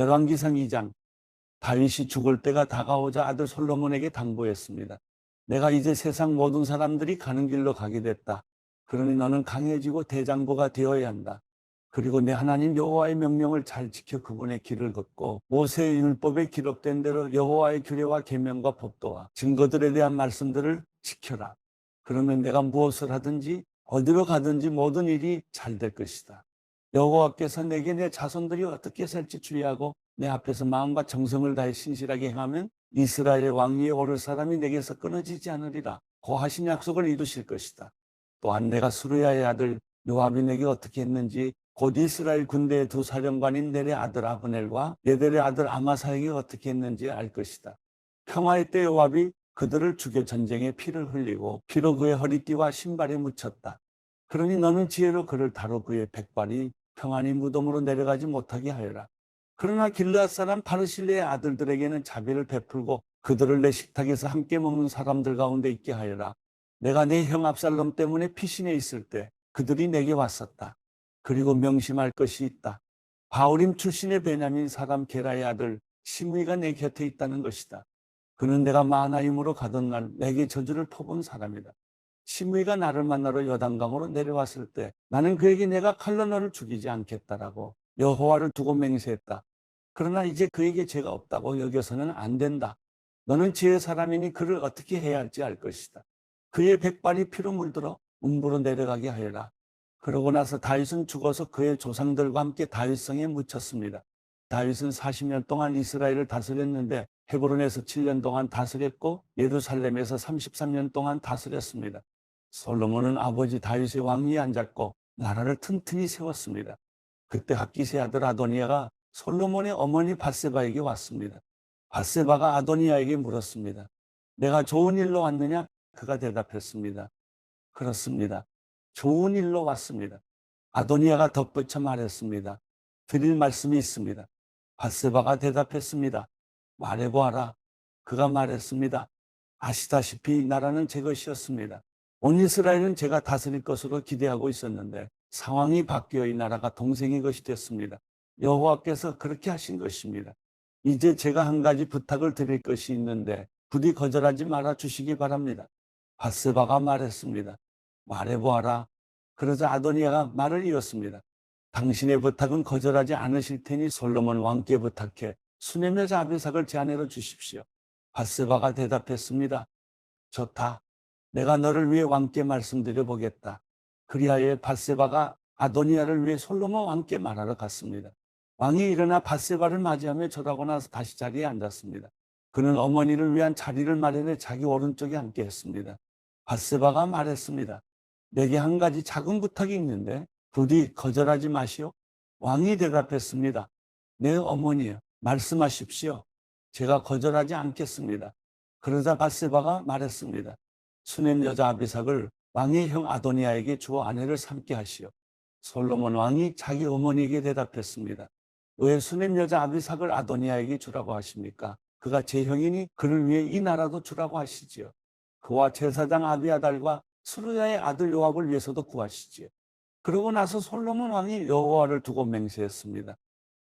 열왕기상 2장. 다윗이 죽을 때가 다가오자 아들 솔로몬에게 당부했습니다. 내가 이제 세상 모든 사람들이 가는 길로 가게 됐다. 그러니 너는 강해지고 대장부가 되어야 한다. 그리고 내 하나님 여호와의 명령을 잘 지켜 그분의 길을 걷고 모세의 율법에 기록된 대로 여호와의 규례와 계명과 법도와 증거들에 대한 말씀들을 지켜라. 그러면 내가 무엇을 하든지 어디로 가든지 모든 일이 잘 될 것이다. 여호와께서 내게 내 자손들이 어떻게 살지 주의하고 내 앞에서 마음과 정성을 다해 신실하게 행하면 이스라엘의 왕위에 오를 사람이 내게서 끊어지지 않으리라. 고 하신 약속을 이루실 것이다. 또한 내가 수르야의 아들 요압이 내게 어떻게 했는지 곧 이스라엘 군대의 두 사령관인 넬의 아들 아브넬과 예델의 아들 아마사에게 어떻게 했는지 알 것이다. 평화의 때 요압이 그들을 죽여 전쟁에 피를 흘리고 피로 그의 허리띠와 신발에 묻혔다. 그러니 너는 지혜로 그를 다루 그의 백발이 평안히 무덤으로 내려가지 못하게 하여라. 그러나 길르앗 사람 바르실레의 아들들에게는 자비를 베풀고 그들을 내 식탁에서 함께 먹는 사람들 가운데 있게 하여라. 내가 내 형 압살롬 때문에 피신해 있을 때 그들이 내게 왔었다. 그리고 명심할 것이 있다. 바울임 출신의 베냐민 사람 게라의 아들 시므이가 내 곁에 있다는 것이다. 그는 내가 마하나임으로 가던 날 내게 저주를 퍼본 사람이다. 시므이가 나를 만나러 요단강으로 내려왔을 때 나는 그에게 내가 칼로 너를 죽이지 않겠다라고 여호와를 두고 맹세했다. 그러나 이제 그에게 죄가 없다고 여겨서는 안 된다. 너는 지혜의 사람이니 그를 어떻게 해야 할지 알 것이다. 그의 백발이 피로 물들어 음부로 내려가게 하여라. 그러고 나서 다윗은 죽어서 그의 조상들과 함께 다윗성에 묻혔습니다. 다윗은 40년 동안 이스라엘을 다스렸는데 헤브론에서 7년 동안 다스렸고 예루살렘에서 33년 동안 다스렸습니다. 솔로몬은 아버지 다윗의 왕위에 앉았고 나라를 튼튼히 세웠습니다. 그때 핫기스의 아들 아도니아가 솔로몬의 어머니 밧세바에게 왔습니다. 밧세바가 아도니아에게 물었습니다. 내가 좋은 일로 왔느냐? 그가 대답했습니다. 그렇습니다. 좋은 일로 왔습니다. 아도니아가 덧붙여 말했습니다. 드릴 말씀이 있습니다. 밧세바가 대답했습니다. 말해보아라. 그가 말했습니다. 아시다시피 나라는 제 것이었습니다. 온 이스라엘은 제가 다스릴 것으로 기대하고 있었는데 상황이 바뀌어 이 나라가 동생의 것이 됐습니다. 여호와께서 그렇게 하신 것입니다. 이제 제가 한 가지 부탁을 드릴 것이 있는데 부디 거절하지 말아 주시기 바랍니다. 밧세바가 말했습니다. 말해보아라. 그러자 아도니아가 말을 이었습니다. 당신의 부탁은 거절하지 않으실 테니 솔로몬 왕께 부탁해 수넴 여자 아비삭을 제 아내로 주십시오. 밧세바가 대답했습니다. 좋다. 내가 너를 위해 왕께 말씀드려 보겠다. 그리하여 밧세바가 아도니아를 위해 솔로몬 왕께 말하러 갔습니다. 왕이 일어나 밧세바를 맞이하며 절하고 나서 다시 자리에 앉았습니다. 그는 어머니를 위한 자리를 마련해 자기 오른쪽에 앉게 했습니다. 밧세바가 말했습니다. 내게 한 가지 작은 부탁이 있는데 부디 거절하지 마시오. 왕이 대답했습니다. 내 어머니여, 말씀하십시오. 제가 거절하지 않겠습니다. 그러자 밧세바가 말했습니다. 수넴 여자 아비삭을 왕의 형 아도니아에게 주어 아내를 삼게 하시오. 솔로몬 왕이 자기 어머니에게 대답했습니다. 왜 수넴 여자 아비삭을 아도니아에게 주라고 하십니까? 그가 제 형이니 그를 위해 이 나라도 주라고 하시지요. 그와 제사장 아비아달과 수르야의 아들 요압을 위해서도 구하시지요. 그러고 나서 솔로몬 왕이 여호와를 두고 맹세했습니다.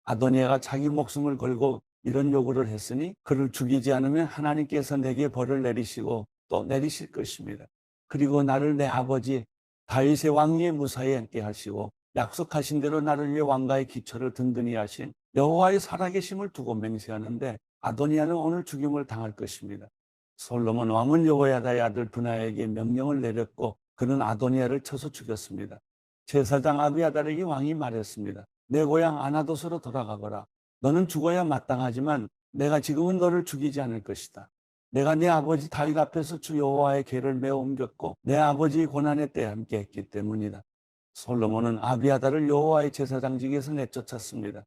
아도니아가 자기 목숨을 걸고 이런 요구를 했으니 그를 죽이지 않으면 하나님께서 내게 벌을 내리시고 또 내리실 것입니다. 그리고 나를 내 아버지 다윗의 왕위에 무사히 앉게 하시고 약속하신 대로 나를 위해 왕가의 기초를 든든히 하신 여호와의 살아계심을 두고 맹세하는데 아도니아는 오늘 죽임을 당할 것입니다. 솔로몬 왕은 여호야다의 아들 브나야에게 명령을 내렸고 그는 아도니아를 쳐서 죽였습니다. 제사장 아비아달에게 왕이 말했습니다. 내 고향 아나돗으로 돌아가거라. 너는 죽어야 마땅하지만 내가 지금은 너를 죽이지 않을 것이다. 내가 내 아버지 다윗 앞에서 주 여호와의 궤를 메어 옮겼고 내 아버지의 고난의 때에 함께 했기 때문이다. 솔로몬은 아비아달을 여호와의 제사장직에서 내쫓았습니다.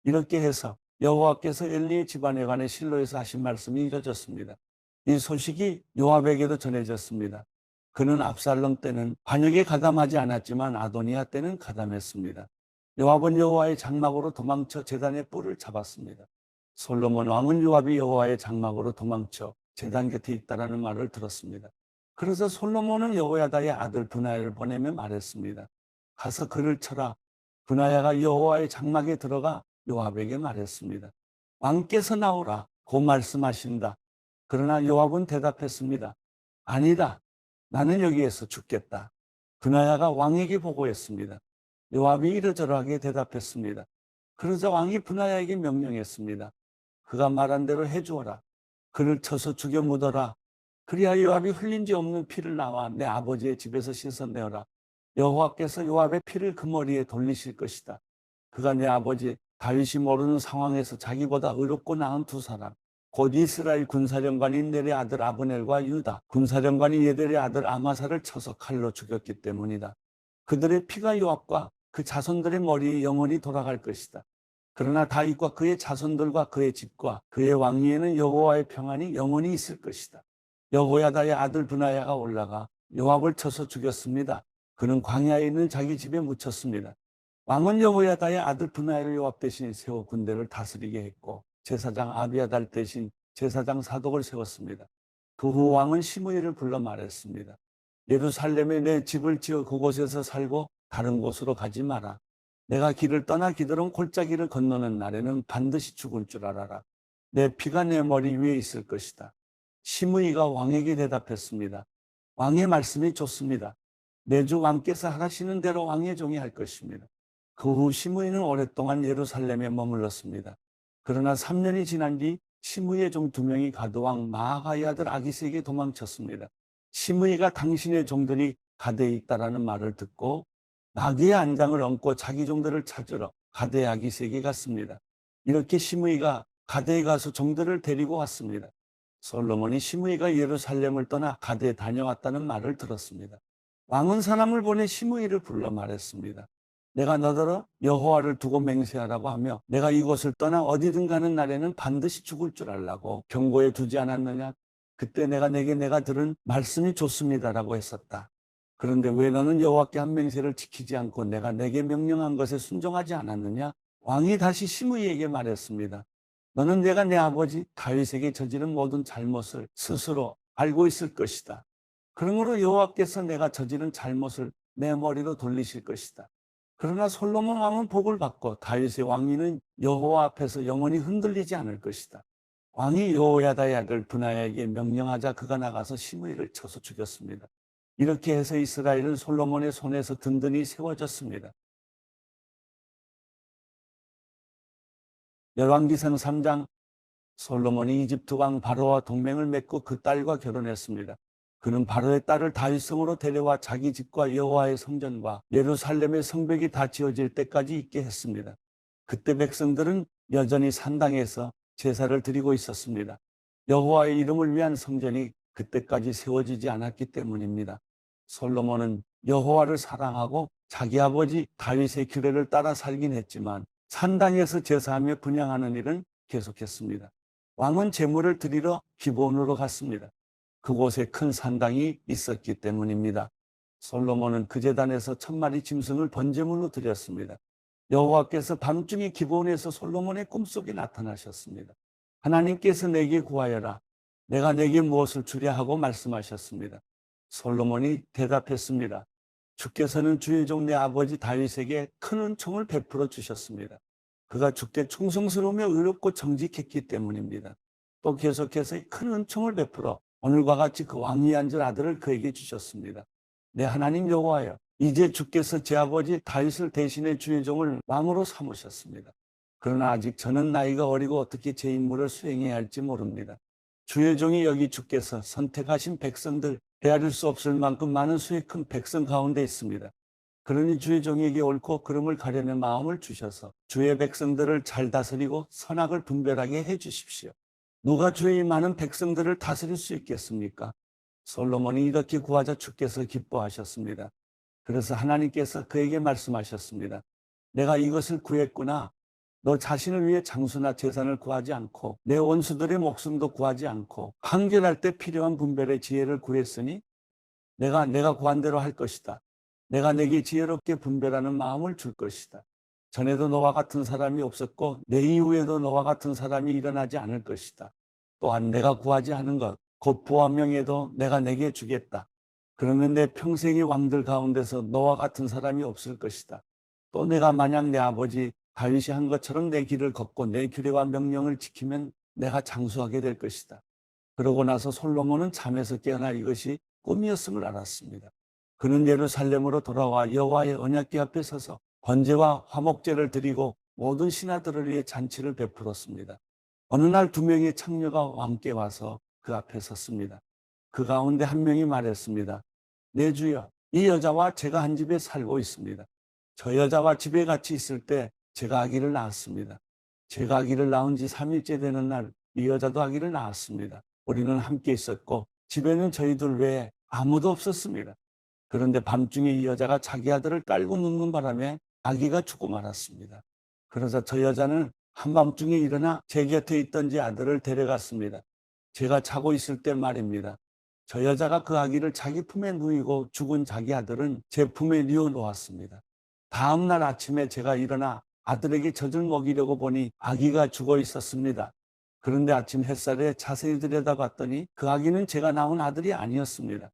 이렇게 해서 여호와께서 엘리의 집안에 관해 실로에서 하신 말씀이 이루어졌습니다. 이 소식이 요압에게도 전해졌습니다. 그는 압살롬 때는 반역에 가담하지 않았지만 아도니아 때는 가담했습니다. 요압은 여호와의 장막으로 도망쳐 제단의 뿔을 잡았습니다. 솔로몬 왕은 요압이 여호와의 장막으로 도망쳐 제단 곁에 있다라는 말을 들었습니다. 그래서 솔로몬은 여호야다의 아들 브나야를 보내며 말했습니다. 가서 그를 쳐라. 브나야가 여호와의 장막에 들어가 요압에게 말했습니다. 왕께서 나오라 고 말씀하신다. 그러나 요압은 대답했습니다. 아니다. 나는 여기에서 죽겠다. 브나야가 왕에게 보고했습니다. 요압이 이러저러하게 대답했습니다. 그러자 왕이 브나야에게 명령했습니다. 그가 말한 대로 해주어라. 그를 쳐서 죽여 묻어라. 그리하여 요압이 흘린 지 없는 피를 나와 내 아버지의 집에서 씻어내어라. 여호와께서 요압의 피를 그 머리에 돌리실 것이다. 그가 내 아버지 다윗이 모르는 상황에서 자기보다 의롭고 나은 두 사람, 곧 이스라엘 군사령관인 넬의 아들 아브넬과 유다 군사령관인 예델의 아들 아마사를 쳐서 칼로 죽였기 때문이다. 그들의 피가 요압과 그 자손들의 머리에 영원히 돌아갈 것이다. 그러나 다윗과 그의 자손들과 그의 집과 그의 왕위에는 여호와의 평안이 영원히 있을 것이다. 여호야다의 아들 브나야가 올라가 요압을 쳐서 죽였습니다. 그는 광야에 있는 자기 집에 묻혔습니다. 왕은 여호야다의 아들 브나야를 요압 대신 세워 군대를 다스리게 했고 제사장 아비아달 대신 제사장 사독을 세웠습니다. 그 후 왕은 시므이를 불러 말했습니다. 예루살렘에 내 집을 지어 그곳에서 살고 다른 곳으로 가지 마라. 내가 길을 떠나 기드론 골짜기를 건너는 날에는 반드시 죽을 줄 알아라. 내 피가 내 머리 위에 있을 것이다. 시므이가 왕에게 대답했습니다. 왕의 말씀이 좋습니다. 내 주 왕께서 하시는 대로 왕의 종이 할 것입니다. 그 후 시므이는 오랫동안 예루살렘에 머물렀습니다. 그러나 3년이 지난 뒤 시므이의 종 2명이 가드왕 마아가의 아들 아기스에게 도망쳤습니다. 시므이가 당신의 종들이 가드에 있다라는 말을 듣고 나귀의 안장을 얹고 자기 종들을 찾으러 가드의 아기스에게 갔습니다. 이렇게 시므이가 가드에 가서 종들을 데리고 왔습니다. 솔로몬이 시므이가 예루살렘을 떠나 가드에 다녀왔다는 말을 들었습니다. 왕은 사람을 보내 시므이를 불러 말했습니다. 내가 너더러 여호와를 두고 맹세하라고 하며 내가 이곳을 떠나 어디든 가는 날에는 반드시 죽을 줄 알라고 경고해 두지 않았느냐? 그때 내가 들은 말씀이 좋습니다라고 했었다. 그런데 왜 너는 여호와께 한 맹세를 지키지 않고 내가 내게 명령한 것에 순종하지 않았느냐? 왕이 다시 시므이에게 말했습니다. 너는 내가 내 아버지 다윗에게 저지른 모든 잘못을 스스로 알고 있을 것이다. 그러므로 여호와께서 내가 저지른 잘못을 내 머리로 돌리실 것이다. 그러나 솔로몬 왕은 복을 받고 다윗의 왕위는 여호와 앞에서 영원히 흔들리지 않을 것이다. 왕이 여호야다의 아들 브나야에게 명령하자 그가 나가서 시므이를 쳐서 죽였습니다. 이렇게 해서 이스라엘은 솔로몬의 손에서 든든히 세워졌습니다. 열왕기상 3장. 솔로몬이 이집트 왕 바로와 동맹을 맺고 그 딸과 결혼했습니다. 그는 바로의 딸을 다윗성으로 데려와 자기 집과 여호와의 성전과 예루살렘의 성벽이 다 지어질 때까지 있게 했습니다. 그때 백성들은 여전히 산당에서 제사를 드리고 있었습니다. 여호와의 이름을 위한 성전이 그때까지 세워지지 않았기 때문입니다. 솔로몬은 여호와를 사랑하고 자기 아버지 다윗의 규례를 따라 살긴 했지만 산당에서 제사하며 분향하는 일은 계속했습니다. 왕은 제물을 드리러 기브온으로 갔습니다. 그곳에 큰 산당이 있었기 때문입니다. 솔로몬은 그 제단에서 1000마리 짐승을 번제물로 드렸습니다. 여호와께서 밤중에 기브온에서 솔로몬의 꿈속에 나타나셨습니다. 하나님께서 내게 구하여라. 내가 내게 무엇을 주랴 하고 말씀하셨습니다. 솔로몬이 대답했습니다. 주께서는 주의 종 내 아버지 다윗에게 큰 은총을 베풀어 주셨습니다. 그가 주께 충성스러우며 의롭고 정직했기 때문입니다. 또 계속해서 큰 은총을 베풀어 오늘과 같이 그 왕위에 앉을 아들을 그에게 주셨습니다. 내 하나님 여호와여, 이제 주께서 제 아버지 다윗을 대신해 주의 종을 왕으로 삼으셨습니다. 그러나 아직 저는 나이가 어리고 어떻게 제 임무를 수행해야 할지 모릅니다. 주의 종이 여기 주께서 선택하신 백성들, 헤아릴 수 없을 만큼 많은 수의 큰 백성 가운데 있습니다. 그러니 주의 종에게 옳고 그름을 가려는 마음을 주셔서 주의 백성들을 잘 다스리고 선악을 분별하게 해주십시오. 누가 주의 많은 백성들을 다스릴 수 있겠습니까? 솔로몬이 이렇게 구하자 주께서 기뻐하셨습니다. 그래서 하나님께서 그에게 말씀하셨습니다. 내가 이것을 구했구나. 너 자신을 위해 장수나 재산을 구하지 않고 내 원수들의 목숨도 구하지 않고 판결할 때 필요한 분별의 지혜를 구했으니 내가 구한 대로 할 것이다. 내가 내게 지혜롭게 분별하는 마음을 줄 것이다. 전에도 너와 같은 사람이 없었고 내 이후에도 너와 같은 사람이 일어나지 않을 것이다. 또한 내가 구하지 않은 것, 곧 부와 명예도 내가 내게 주겠다. 그러면 내 평생의 왕들 가운데서 너와 같은 사람이 없을 것이다. 또 내가 만약 내 아버지 다윗이 한 것처럼 내 길을 걷고 내 규례와 명령을 지키면 내가 장수하게 될 것이다. 그러고 나서 솔로몬은 잠에서 깨어나 이것이 꿈이었음을 알았습니다. 그는 예루살렘으로 돌아와 여호와의 언약궤 앞에 서서 번제와 화목제를 드리고 모든 신하들을 위해 잔치를 베풀었습니다. 어느 날 두 명의 창녀가 함께 와서 그 앞에 섰습니다. 그 가운데 한 명이 말했습니다. 내 주여, 이 여자와 제가 한 집에 살고 있습니다. 저 여자와 집에 같이 있을 때 제가 아기를 낳았습니다. 제가 아기를 낳은 지 3일째 되는 날 이 여자도 아기를 낳았습니다. 우리는 함께 있었고 집에는 저희들 외에 아무도 없었습니다. 그런데 밤중에 이 여자가 자기 아들을 깔고 눕는 바람에 아기가 죽고 말았습니다. 그래서 저 여자는 한밤중에 일어나 제 곁에 있던 제 아들을 데려갔습니다. 제가 자고 있을 때 말입니다. 저 여자가 그 아기를 자기 품에 누이고 죽은 자기 아들은 제 품에 뉘어 놓았습니다. 다음 날 아침에 제가 일어나 아들에게 젖을 먹이려고 보니 아기가 죽어 있었습니다. 그런데 아침 햇살에 자세히 들여다봤더니 그 아기는 제가 낳은 아들이 아니었습니다.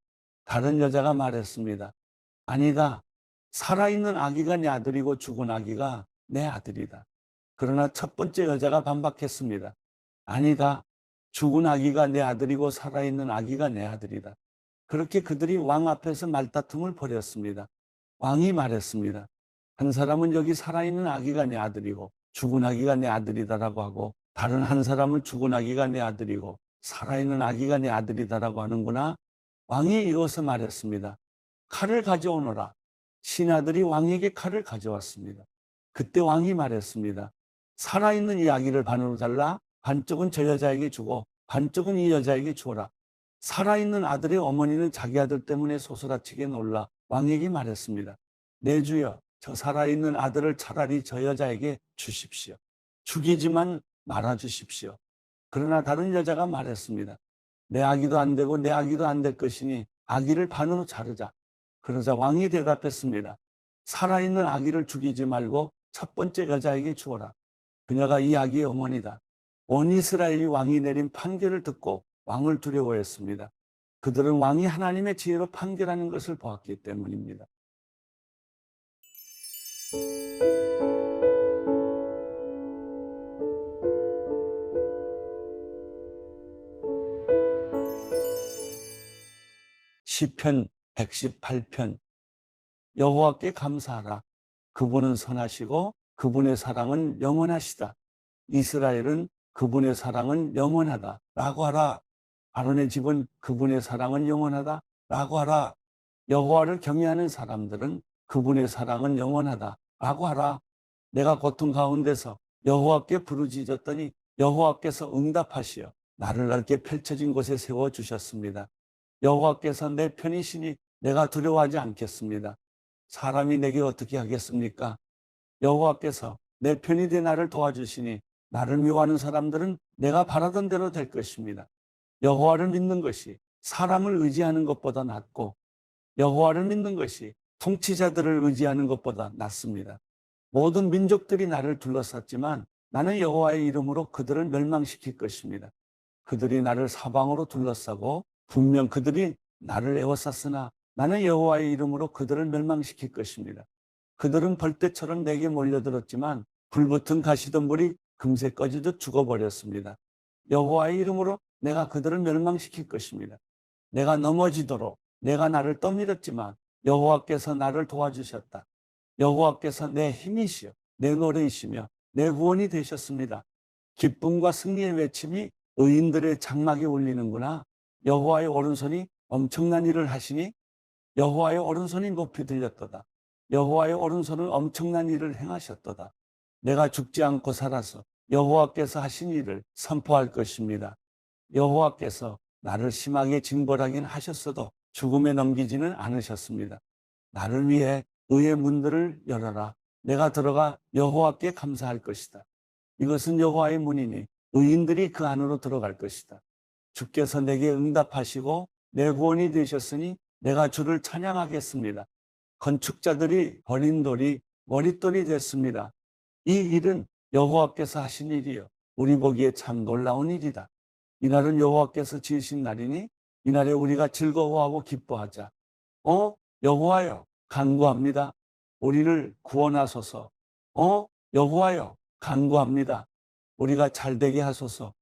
다른 여자가 말했습니다. 아니다. 살아있는 아기가 내 아들이고 죽은 아기가 내 아들이다. 그러나 첫 번째 여자가 반박했습니다. 아니다. 죽은 아기가 내 아들이고 살아있는 아기가 내 아들이다. 그렇게 그들이 왕 앞에서 말다툼을 벌였습니다. 왕이 말했습니다. 한 사람은 여기 살아있는 아기가 내 아들이고 죽은 아기가 내 아들이다라고 하고 다른 한 사람은 죽은 아기가 내 아들이고 살아있는 아기가 내 아들이다라고 하는구나. 왕이 이어서 말했습니다. 칼을 가져오너라. 신하들이 왕에게 칼을 가져왔습니다. 그때 왕이 말했습니다. 살아있는 이 아기를 반으로 잘라 반쪽은 저 여자에게 주고 반쪽은 이 여자에게 주어라. 살아있는 아들의 어머니는 자기 아들 때문에 소스라치게 놀라 왕에게 말했습니다. 내 주여, 저 살아있는 아들을 차라리 저 여자에게 주십시오. 죽이지만 말아 주십시오. 그러나 다른 여자가 말했습니다. 내 아기도 안 되고 내 아기도 안 될 것이니 아기를 반으로 자르자. 그러자 왕이 대답했습니다. 살아있는 아기를 죽이지 말고 첫 번째 여자에게 주어라. 그녀가 이 아기의 어머니다. 온 이스라엘이 왕이 내린 판결을 듣고 왕을 두려워했습니다. 그들은 왕이 하나님의 지혜로 판결하는 것을 보았기 때문입니다. 시편 118편. 여호와께 감사하라. 그분은 선하시고 그분의 사랑은 영원하시다. 이스라엘은 그분의 사랑은 영원하다 라고 하라. 아론의 집은 그분의 사랑은 영원하다 라고 하라. 여호와를 경외하는 사람들은 그분의 사랑은 영원하다 라고 하라. 내가 고통 가운데서 여호와께 부르짖었더니 여호와께서 응답하시어 나를 넓게 펼쳐진 곳에 세워주셨습니다. 여호와께서 내 편이시니 내가 두려워하지 않겠습니다. 사람이 내게 어떻게 하겠습니까? 여호와께서 내 편이 돼 나를 도와주시니 나를 미워하는 사람들은 내가 바라던 대로 될 것입니다. 여호와를 믿는 것이 사람을 의지하는 것보다 낫고 여호와를 믿는 것이 통치자들을 의지하는 것보다 낫습니다. 모든 민족들이 나를 둘러쌌지만 나는 여호와의 이름으로 그들을 멸망시킬 것입니다. 그들이 나를 사방으로 둘러싸고 분명 그들이 나를 에워쌌으나 나는 여호와의 이름으로 그들을 멸망시킬 것입니다. 그들은 벌떼처럼 내게 몰려들었지만 불붙은 가시덤불이 금세 꺼지듯 죽어버렸습니다. 여호와의 이름으로 내가 그들을 멸망시킬 것입니다. 내가 넘어지도록 내가 나를 떠밀었지만 여호와께서 나를 도와주셨다. 여호와께서 내 힘이시여 내 노래이시며 내 구원이 되셨습니다. 기쁨과 승리의 외침이 의인들의 장막에 울리는구나. 여호와의 오른손이 엄청난 일을 하시니 여호와의 오른손이 높이 들렸도다. 여호와의 오른손은 엄청난 일을 행하셨도다. 내가 죽지 않고 살아서 여호와께서 하신 일을 선포할 것입니다. 여호와께서 나를 심하게 징벌하긴 하셨어도 죽음에 넘기지는 않으셨습니다. 나를 위해 의의 문들을 열어라. 내가 들어가 여호와께 감사할 것이다. 이것은 여호와의 문이니 의인들이 그 안으로 들어갈 것이다. 주께서 내게 응답하시고 내 구원이 되셨으니 내가 주를 찬양하겠습니다. 건축자들이 버린 돌이 머릿돌이 됐습니다. 이 일은 여호와께서 하신 일이요 우리 보기에 참 놀라운 일이다. 이날은 여호와께서 지으신 날이니 이날에 우리가 즐거워하고 기뻐하자. 여호와여 간구합니다. 우리를 구원하소서. 여호와여 간구합니다. 우리가 잘되게 하소서.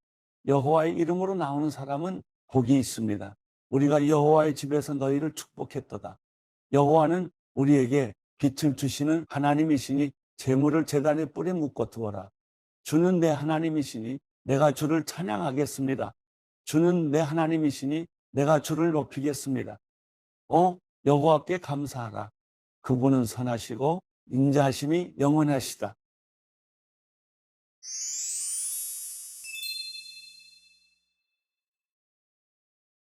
여호와의 이름으로 나오는 사람은 복이 있습니다. 우리가 여호와의 집에서 너희를 축복했도다. 여호와는 우리에게 빛을 주시는 하나님이시니 재물을 제단에 뿌리 묶어 두어라. 주는 내 하나님이시니 내가 주를 찬양하겠습니다. 주는 내 하나님이시니 내가 주를 높이겠습니다. 여호와께 감사하라. 그분은 선하시고 인자하심이 영원하시다.